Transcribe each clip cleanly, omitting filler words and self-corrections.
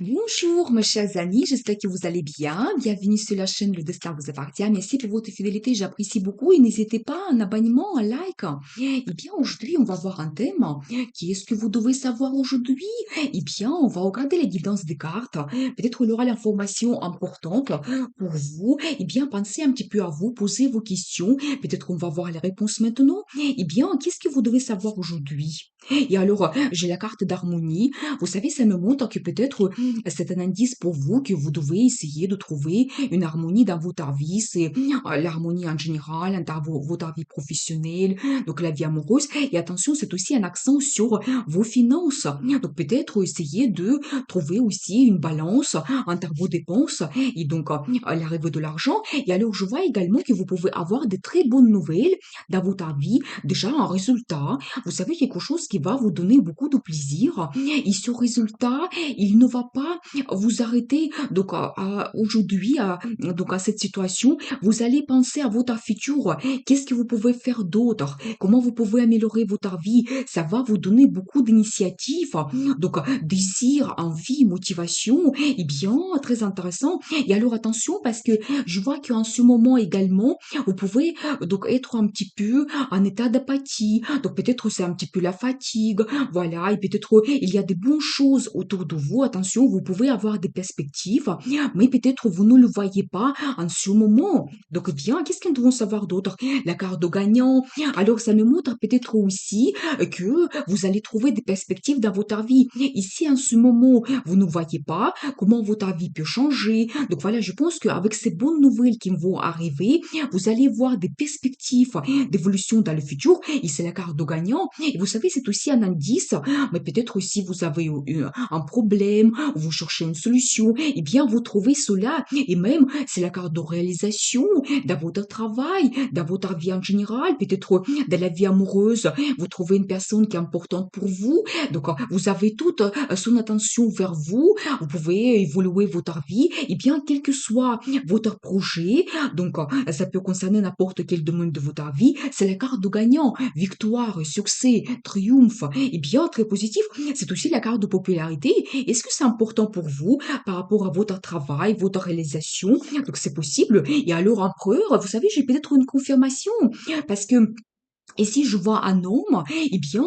Bonjour, mes chers amis, j'espère que vous allez bien. Bienvenue sur la chaîne Le Destin vous appartient. Merci pour votre fidélité, j'apprécie beaucoup et n'hésitez pas à un abonnement, un like. Eh bien, aujourd'hui, on va voir un thème. Qu'est-ce que vous devez savoir aujourd'hui? Eh bien, on va regarder les guidances des cartes. Peut-être il y aura l'information importante pour vous. Eh bien, pensez un petit peu à vous, posez vos questions. Peut-être on va voir les réponses maintenant. Eh bien, qu'est-ce que vous devez savoir aujourd'hui? Et alors, j'ai la carte d'harmonie. Vous savez, ça me montre que peut-être c'est un indice pour vous que vous devez essayer de trouver une harmonie dans votre vie. C'est l'harmonie en général, dans votre vie professionnelle, donc la vie amoureuse. Et attention, c'est aussi un accent sur vos finances. Donc peut-être essayer de trouver aussi une balance entre vos dépenses et donc l'arrivée de l'argent. Et alors, je vois également que vous pouvez avoir de très bonnes nouvelles dans votre vie. Déjà, un résultat. Vous savez, quelque chose qui va vous donner beaucoup de plaisir. Et ce résultat, il ne va pas vous arrêter donc aujourd'hui donc à cette situation. Vous allez penser à votre futur. Qu'est-ce que vous pouvez faire d'autre? Comment vous pouvez améliorer votre vie? Ça va vous donner beaucoup d'initiatives. Donc désir, envie, motivation. Eh bien, très intéressant. Et alors attention parce que je vois qu'en ce moment également, vous pouvez donc être un petit peu en état d'apathie. Donc peut-être c'est un petit peu la fatigue, voilà, et peut-être il y a des bonnes choses autour de vous. Attention, vous pouvez avoir des perspectives, mais peut-être vous ne le voyez pas en ce moment. Donc bien, qu'est-ce que nous devons savoir d'autre? La carte de gagnant. Alors ça me montre peut-être aussi que vous allez trouver des perspectives dans votre vie. Ici, en ce moment, vous ne voyez pas comment votre vie peut changer. Donc voilà, je pense qu'avec ces bonnes nouvelles qui vont arriver, vous allez voir des perspectives d'évolution dans le futur. Et c'est la carte de gagnant. Et vous savez, c'est aussi un indice, mais peut-être aussi vous avez un problème, vous cherchez une solution, et bien vous trouvez cela. Et même, c'est la carte de réalisation dans votre travail, dans votre vie en général, peut-être dans la vie amoureuse, vous trouvez une personne qui est importante pour vous. Donc, vous avez toute son attention vers vous. Vous pouvez évoluer votre vie. Et bien, quel que soit votre projet, donc ça peut concerner n'importe quel domaine de votre vie, c'est la carte de gagnant. Victoire, succès, triomphe, et bien très positif. C'est aussi la carte de popularité. Est-ce que c'est important pour vous par rapport à votre travail, votre réalisation? Donc c'est possible. Et alors empereur, vous savez, j'ai peut-être une confirmation parce que et si je vois un homme, eh bien,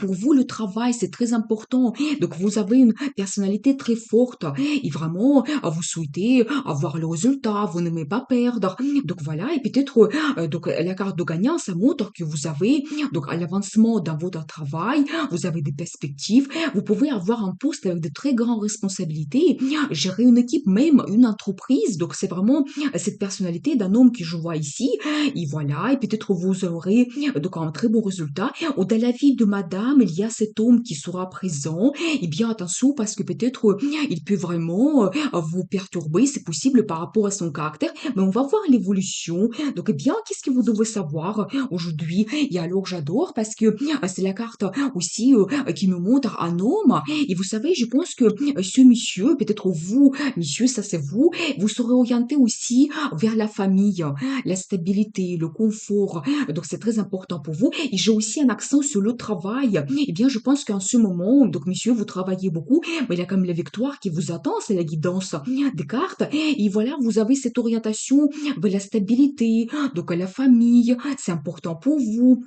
pour vous, le travail, c'est très important. Donc, vous avez une personnalité très forte. Et vraiment, vous souhaitez avoir le résultat, vous n'aimez pas perdre. Donc, voilà. Et peut-être, donc, la carte de gagnant, ça montre que vous avez, donc, à l'avancement dans votre travail, vous avez des perspectives. Vous pouvez avoir un poste avec de très grandes responsabilités, gérer une équipe, même une entreprise. Donc, c'est vraiment cette personnalité d'un homme que je vois ici. Et voilà. Et peut-être vous aurez donc un très bon résultat. Ou dans la vie de madame, il y a cet homme qui sera présent. Eh bien, attention, parce que peut-être il peut vraiment vous perturber, c'est possible par rapport à son caractère, mais on va voir l'évolution. Donc, eh bien, qu'est-ce que vous devez savoir aujourd'hui? Et alors, j'adore parce que c'est la carte aussi qui me montre un homme. Et vous savez, je pense que ce monsieur, peut-être vous, monsieur, ça c'est vous, vous serez orienté aussi vers la famille, la stabilité, le confort, donc c'est très important pour vous. Et j'ai aussi un accent sur le travail. Eh bien, je pense qu'en ce moment, donc monsieur, vous travaillez beaucoup, mais il y a quand même la victoire qui vous attend, c'est la guidance des cartes. Et voilà, vous avez cette orientation vers la stabilité, donc à la famille, c'est important pour vous.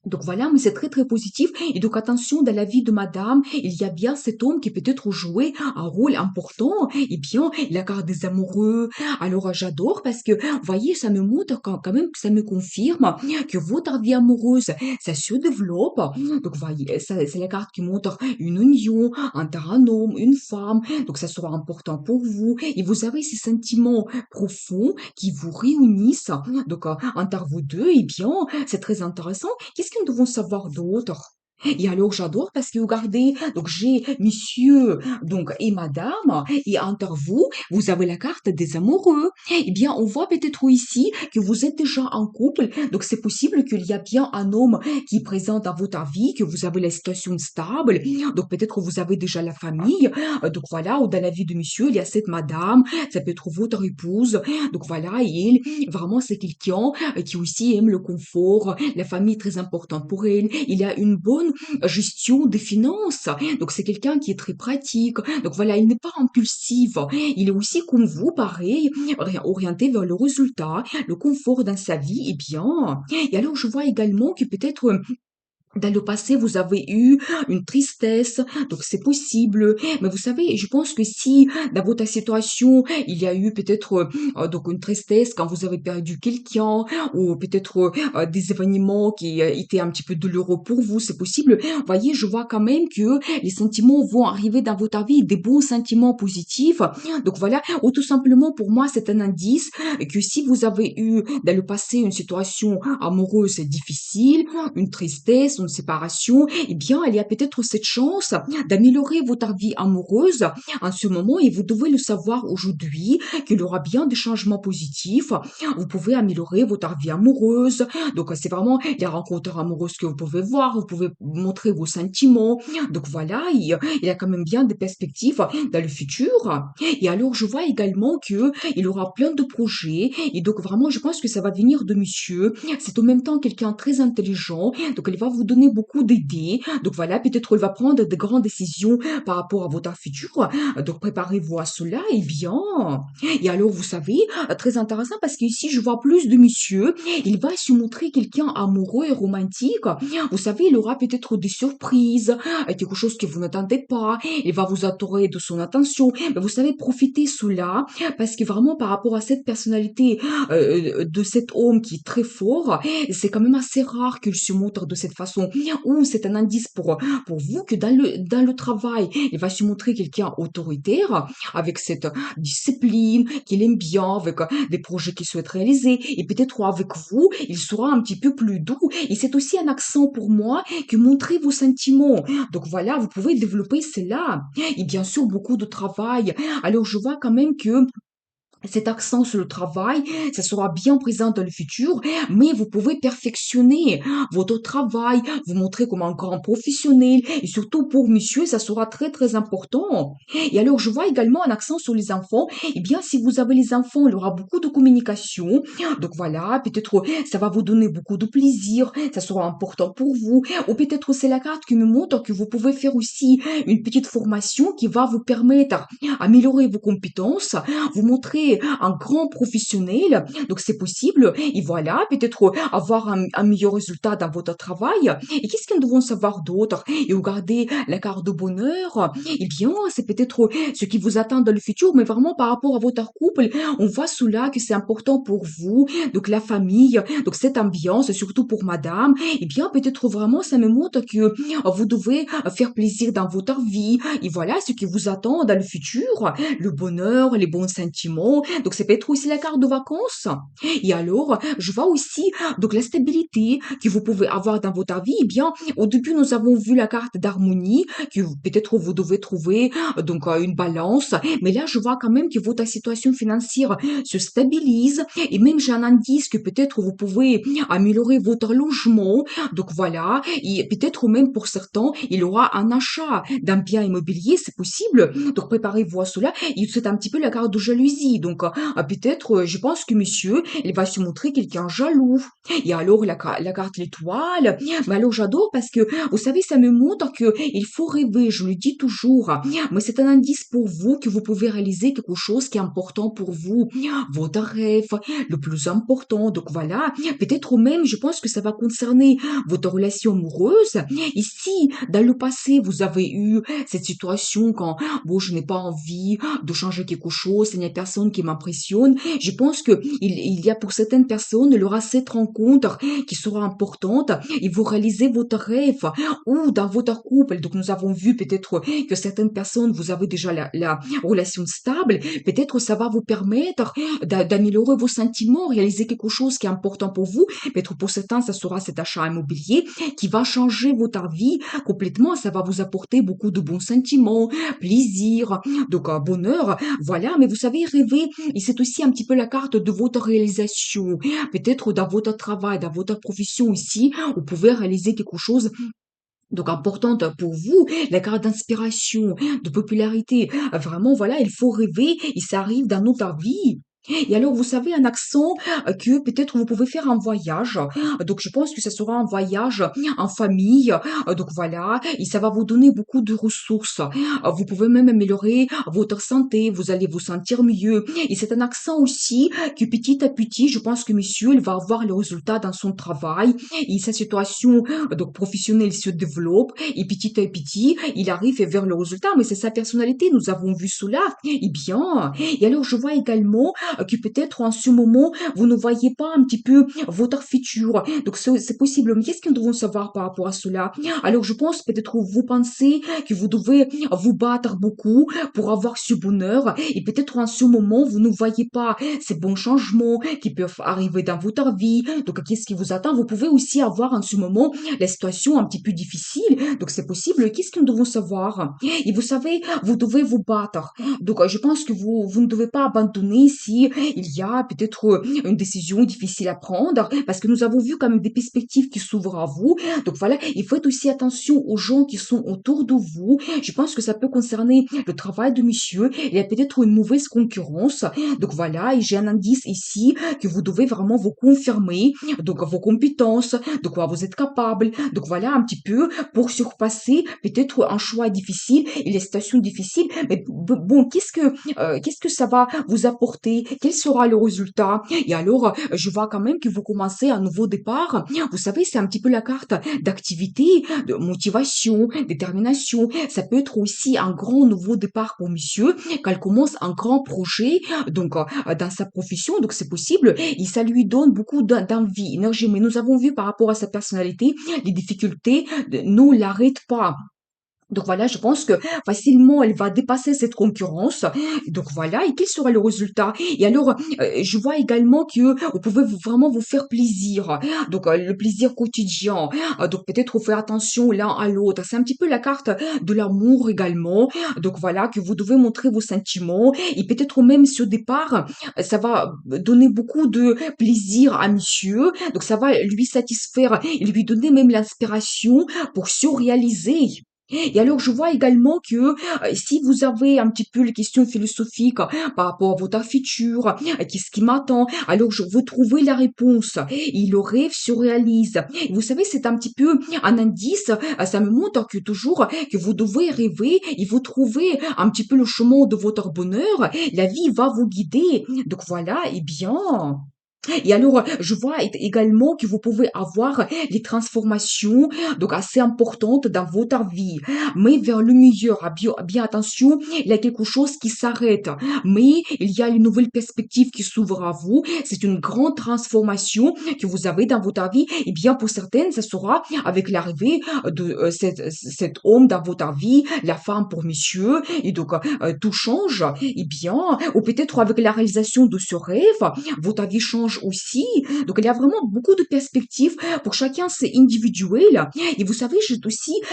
Donc voilà, mais c'est très très positif. Et donc attention, dans la vie de madame, il y a bien cet homme qui peut-être jouer un rôle important. Et bien, il a carte des amoureux. Alors j'adore parce que, vous voyez, ça me montre quand même, ça me confirme que votre vie amoureuse, ça se développe. Donc vous voyez, ça, c'est la carte qui montre une union entre un homme, une femme. Donc ça sera important pour vous. Et vous avez ces sentiments profonds qui vous réunissent. Donc entre vous deux, et bien, c'est très intéressant. Qu'est-ce que nous devons savoir d'autre? Et alors j'adore parce que regardez, donc j'ai monsieur donc et madame et entre vous, vous avez la carte des amoureux. Eh bien, on voit peut-être ici que vous êtes déjà en couple, donc c'est possible qu'il y a bien un homme qui est présent dans votre vie, que vous avez la situation stable, donc peut-être que vous avez déjà la famille, donc voilà, ou dans la vie de monsieur, il y a cette madame, ça peut être votre épouse, donc voilà, et elle, vraiment c'est quelqu'un qui aussi aime le confort, la famille est très importante pour elle, il a une bonne gestion des finances. Donc c'est quelqu'un qui est très pratique. Donc voilà, il n'est pas impulsif. Il est aussi comme vous, pareil, orienté vers le résultat, le confort dans sa vie, et bien. Et alors je vois également que peut-être dans le passé, vous avez eu une tristesse, donc c'est possible. Mais vous savez, je pense que si dans votre situation, il y a eu peut-être donc une tristesse quand vous avez perdu quelqu'un, ou peut-être des événements qui étaient un petit peu douloureux pour vous, c'est possible. Vous voyez, je vois quand même que les sentiments vont arriver dans votre vie, des bons sentiments positifs. Donc voilà, ou tout simplement pour moi, c'est un indice que si vous avez eu dans le passé une situation amoureuse difficile, une tristesse, une séparation, eh bien, il y a peut-être cette chance d'améliorer votre vie amoureuse en ce moment, et vous devez le savoir aujourd'hui qu'il y aura bien des changements positifs. Vous pouvez améliorer votre vie amoureuse. Donc, c'est vraiment les rencontres amoureuses que vous pouvez voir. Vous pouvez montrer vos sentiments. Donc, voilà, il y a quand même bien des perspectives dans le futur. Et alors, je vois également que il aura plein de projets. Et donc, vraiment, je pense que ça va venir de monsieur. C'est en même temps quelqu'un de très intelligent, donc elle va vous donner beaucoup d'idées. Donc voilà, peut-être elle va prendre de grandes décisions par rapport à votre futur. Donc préparez-vous à cela, et bien. Et alors, vous savez, très intéressant parce qu'ici, je vois plus de monsieur. Il va se montrer quelqu'un amoureux et romantique. Vous savez, il aura peut-être des surprises, quelque chose que vous n'attendez pas. Il va vous adorer de son attention. Mais vous savez, profitez cela parce que vraiment, par rapport à cette personnalité de cet homme qui est très fort, c'est quand même assez rare qu'il se montre de cette façon. Ou c'est un indice pour vous que dans le travail, il va se montrer quelqu'un autoritaire, avec cette discipline qu'il aime bien, avec des projets qu'il souhaite réaliser. Et peut-être avec vous, il sera un petit peu plus doux. Et c'est aussi un accent pour moi que montrer vos sentiments. Donc voilà, vous pouvez développer cela. Et bien sûr, beaucoup de travail. Alors je vois quand même que cet accent sur le travail, ça sera bien présent dans le futur, mais vous pouvez perfectionner votre travail, vous montrer comme un grand professionnel, et surtout pour monsieur, ça sera très très important. Et alors, je vois également un accent sur les enfants. Eh bien, si vous avez les enfants, il y aura beaucoup de communication. Donc voilà, peut-être ça va vous donner beaucoup de plaisir, ça sera important pour vous. Ou peut-être c'est la carte qui me montre que vous pouvez faire aussi une petite formation qui va vous permettre d'améliorer vos compétences, vous montrer un grand professionnel, donc c'est possible, et voilà, peut-être avoir un meilleur résultat dans votre travail. Et qu'est-ce que nous devons savoir d'autre? Et regarder la carte de bonheur, eh bien, c'est peut-être ce qui vous attend dans le futur, mais vraiment par rapport à votre couple, on voit cela que c'est important pour vous, donc la famille, donc cette ambiance, surtout pour madame, eh bien, peut-être vraiment ça me montre que vous devez faire plaisir dans votre vie, et voilà ce qui vous attend dans le futur, le bonheur, les bons sentiments. Donc, c'est peut-être aussi la carte de vacances. Et alors, je vois aussi donc la stabilité que vous pouvez avoir dans votre vie. Eh bien, au début, nous avons vu la carte d'harmonie que peut-être vous devez trouver donc une balance. Mais là, je vois quand même que votre situation financière se stabilise. Et même, j'ai un indice que peut-être vous pouvez améliorer votre logement. Donc voilà. Et peut-être même pour certains, il y aura un achat d'un bien immobilier. C'est possible. Donc préparez-vous à cela. Et c'est un petit peu la carte de jalousie. Donc peut-être, je pense que monsieur, il va se montrer quelqu'un jaloux. Et alors la carte l'étoile. Mais alors j'adore parce que, vous savez, ça me montre que il faut rêver. Je le dis toujours. Mais c'est un indice pour vous que vous pouvez réaliser quelque chose qui est important pour vous. Votre rêve, le plus important. Donc voilà. Peut-être même, je pense que ça va concerner votre relation amoureuse. Ici, dans le passé, vous avez eu cette situation quand, bon, je n'ai pas envie de changer quelque chose, il n'y a personne qui m'impressionne. Je pense que il y a pour certaines personnes, il y aura cette rencontre qui sera importante et vous réalisez votre rêve ou dans votre couple. Donc, nous avons vu peut-être que certaines personnes, vous avez déjà la relation stable. Peut-être ça va vous permettre d'améliorer vos sentiments, réaliser quelque chose qui est important pour vous. Peut-être pour certains, ça sera cet achat immobilier qui va changer votre vie complètement. Ça va vous apporter beaucoup de bons sentiments, plaisir, donc bonheur. Voilà, mais vous savez, rêver, et c'est aussi un petit peu la carte de votre réalisation. Peut-être dans votre travail, dans votre profession ici, vous pouvez réaliser quelque chose donc importante pour vous, la carte d'inspiration, de popularité. Vraiment, voilà, il faut rêver et ça arrive dans notre vie. Et alors, vous savez, un accent que peut-être vous pouvez faire en voyage. Donc, je pense que ce sera un voyage en famille. Donc, voilà, et ça va vous donner beaucoup de ressources. Vous pouvez même améliorer votre santé, vous allez vous sentir mieux. Et c'est un accent aussi que petit à petit, je pense que monsieur, il va avoir le résultat dans son travail. Et sa situation donc professionnelle se développe. Et petit à petit, il arrive vers le résultat. Mais c'est sa personnalité, nous avons vu cela. Eh bien, et alors je vois également que peut-être en ce moment, vous ne voyez pas un petit peu votre futur. Donc c'est possible. Mais qu'est-ce que nous devons savoir par rapport à cela? Alors je pense peut-être vous pensez que vous devez vous battre beaucoup pour avoir ce bonheur et peut-être en ce moment, vous ne voyez pas ces bons changements qui peuvent arriver dans votre vie. Donc qu'est-ce qui vous attend? Vous pouvez aussi avoir en ce moment la situation un petit peu difficile. Donc c'est possible. Qu'est-ce que nous devons savoir? Et vous savez, vous devez vous battre. Donc, je pense que vous ne devez pas abandonner si il y a peut-être une décision difficile à prendre, parce que nous avons vu quand même des perspectives qui s'ouvrent à vous. Donc voilà, il faut être aussi attention aux gens qui sont autour de vous. Je pense que ça peut concerner le travail de monsieur. Il y a peut-être une mauvaise concurrence. Donc voilà, et j'ai un indice ici que vous devez vraiment vous confirmer. Donc vos compétences, de quoi vous êtes capable. Donc voilà un petit peu pour surpasser peut-être un choix difficile et les situations difficiles. Mais bon, qu'est-ce que ça va vous apporter? Quel sera le résultat? Et alors, je vois quand même que vous commencez un nouveau départ. Vous savez, c'est un petit peu la carte d'activité, de motivation, détermination. Ça peut être aussi un grand nouveau départ pour monsieur, qu'elle commence un grand projet, donc dans sa profession, donc c'est possible. Et ça lui donne beaucoup d'envie, énergie. Mais nous avons vu par rapport à sa personnalité, les difficultés ne l'arrêtent pas. Donc voilà, je pense que facilement elle va dépasser cette concurrence. Donc voilà, et quel sera le résultat? Et alors, je vois également que vous pouvez vraiment vous faire plaisir. Donc le plaisir quotidien. Donc peut-être faire attention l'un à l'autre. C'est un petit peu la carte de l'amour également. Donc voilà, que vous devez montrer vos sentiments. Et peut-être même ce départ, ça va donner beaucoup de plaisir à monsieur. Donc ça va lui satisfaire et lui donner même l'inspiration pour se réaliser. Et alors, je vois également que si vous avez un petit peu les questions philosophiques par rapport à votre futur, qu'est-ce qui m'attend, alors vous trouvez la réponse et le rêve se réalise. Et vous savez, c'est un petit peu un indice, ça me montre que toujours que vous devez rêver et vous trouvez un petit peu le chemin de votre bonheur. La vie va vous guider. Donc voilà, eh bien. Et alors, je vois également que vous pouvez avoir des transformations donc assez importantes dans votre vie, mais vers le meilleur. Bien attention, il y a quelque chose qui s'arrête, mais il y a une nouvelle perspective qui s'ouvre à vous. C'est une grande transformation que vous avez dans votre vie. Et bien, pour certaines, ça sera avec l'arrivée de cet homme dans votre vie, la femme pour monsieur, et donc tout change. Et bien, ou peut-être avec la réalisation de ce rêve, votre vie change aussi. Donc, il y a vraiment beaucoup de perspectives. Pour chacun, c'est individuel. Et vous savez,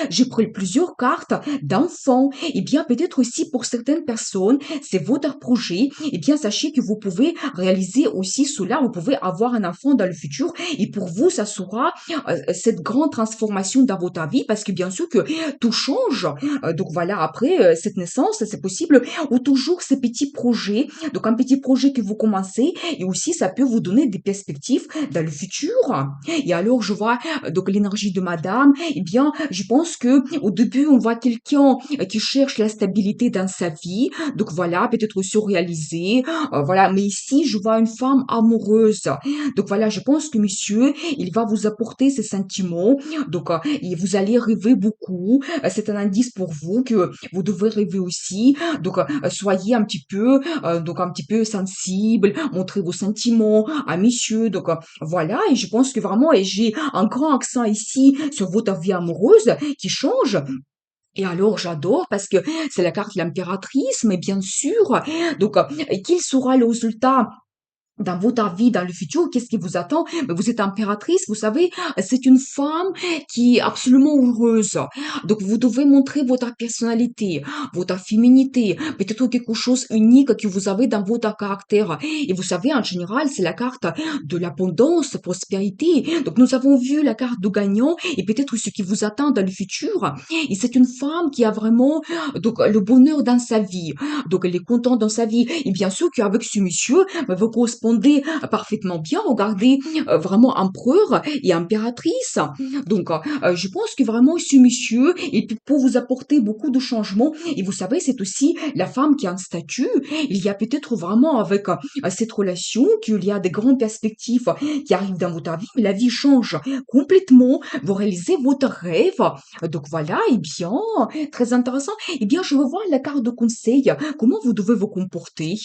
j'ai pris plusieurs cartes d'enfants. Et bien, peut-être aussi pour certaines personnes, c'est votre projet. Et bien, sachez que vous pouvez réaliser aussi cela. Vous pouvez avoir un enfant dans le futur. Et pour vous, ça sera cette grande transformation dans votre vie parce que bien sûr que tout change. Donc voilà, après cette naissance, c'est possible ou toujours ces petits projets. Donc un petit projet que vous commencez et aussi ça peut vous donner des perspectives dans le futur. Et alors je vois donc l'énergie de madame, eh bien je pense que au début on voit quelqu'un qui cherche la stabilité dans sa vie, donc voilà, peut-être surréalisé, voilà, mais ici je vois une femme amoureuse. Donc voilà, je pense que monsieur, il va vous apporter ses sentiments, donc et vous allez rêver beaucoup. C'est un indice pour vous que vous devez rêver aussi. Donc soyez un petit peu sensible, montrez vos sentiments à monsieur. Donc voilà, et je pense que vraiment, et j'ai un grand accent ici sur votre vie amoureuse qui change. Et alors, j'adore parce que c'est la carte de l'impératrice, mais bien sûr. Donc, et quel sera le résultat dans votre vie, dans le futur, qu'est-ce qui vous attend? Mais vous êtes impératrice, vous savez, c'est une femme qui est absolument heureuse. Donc, vous devez montrer votre personnalité, votre féminité, peut-être quelque chose unique que vous avez dans votre caractère. Et vous savez, en général, c'est la carte de l'abondance, prospérité. Donc, nous avons vu la carte de gagnant et peut-être ce qui vous attend dans le futur. Et c'est une femme qui a vraiment, donc, le bonheur dans sa vie. Donc, elle est contente dans sa vie. Et bien sûr qu'avec ce monsieur, vous correspondez parfaitement bien. Regardez, vraiment empereur et impératrice. Donc, je pense que vraiment ce monsieur, il peut vous apporter beaucoup de changements. Et vous savez, c'est aussi la femme qui a un statut. Il y a peut-être vraiment avec cette relation qu'il y a des grandes perspectives qui arrivent dans votre vie, mais la vie change complètement. Vous réalisez votre rêve. Donc voilà, et bien, très intéressant. Eh bien, je veux voir la carte de conseil. Comment vous devez vous comporter?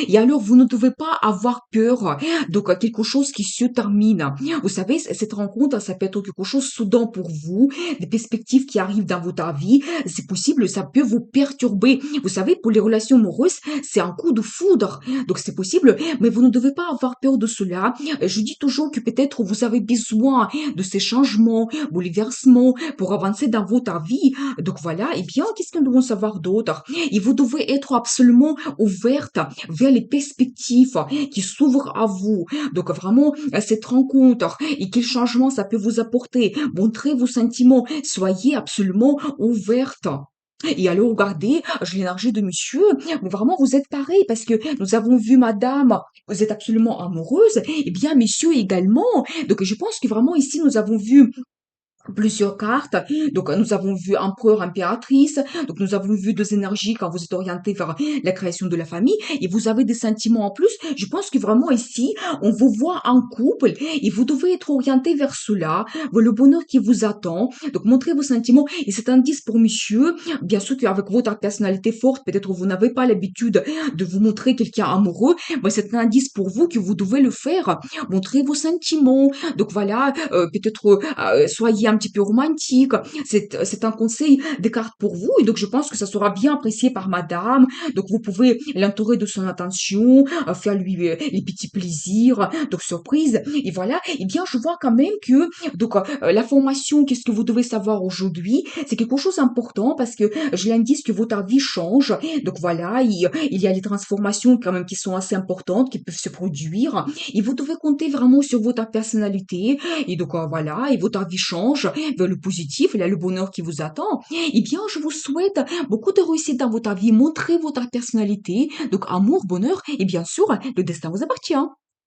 Et alors, vous ne devez pas avoir peur de quelque chose qui se termine. Vous savez, cette rencontre, ça peut être quelque chose soudain pour vous, des perspectives qui arrivent dans votre vie. C'est possible, ça peut vous perturber. Vous savez, pour les relations amoureuses, c'est un coup de foudre. Donc, c'est possible, mais vous ne devez pas avoir peur de cela. Je dis toujours que peut-être vous avez besoin de ces changements, bouleversements pour avancer dans votre vie. Donc, voilà. Eh bien, qu'est-ce que nous devons savoir d'autre? Et vous devez être absolument ouverte vers les perspectives qui s'ouvrent à vous. Donc vraiment, cette rencontre et quel changement ça peut vous apporter. Montrez vos sentiments, soyez absolument ouverte. Et alors, regardez, j'ai l'énergie de monsieur, mais vraiment, vous êtes pareil, parce que nous avons vu madame, vous êtes absolument amoureuse, et bien, messieurs également. Donc, je pense que vraiment, ici, nous avons vu plusieurs cartes. Donc, nous avons vu empereur, impératrice. Donc, nous avons vu deux énergies quand vous êtes orienté vers la création de la famille. Et vous avez des sentiments en plus. Je pense que vraiment ici, on vous voit en couple et vous devez être orienté vers cela, vers le bonheur qui vous attend. Donc, montrez vos sentiments. Et c'est un indice pour monsieur. Bien sûr qu'avec votre personnalité forte, peut-être vous n'avez pas l'habitude de vous montrer quelqu'un amoureux. Mais c'est un indice pour vous que vous devez le faire. Montrez vos sentiments. Donc, voilà, peut-être soyez un petit peu romantique. C'est un conseil des cartes pour vous et donc je pense que ça sera bien apprécié par madame. Donc vous pouvez l'entourer de son attention, faire lui les petits plaisirs, donc surprise. Et voilà, et bien je vois quand même que donc la formation, qu'est-ce que vous devez savoir aujourd'hui, c'est quelque chose d'important parce que je l'indique que votre vie change. Donc voilà, il y a les transformations quand même qui sont assez importantes, qui peuvent se produire. Et vous devez compter vraiment sur votre personnalité. Et donc voilà, et votre vie change vers le positif, il y a le bonheur qui vous attend. Eh bien, je vous souhaite beaucoup de réussite dans votre vie. Montrez votre personnalité. Donc, amour, bonheur et bien sûr, le destin vous appartient.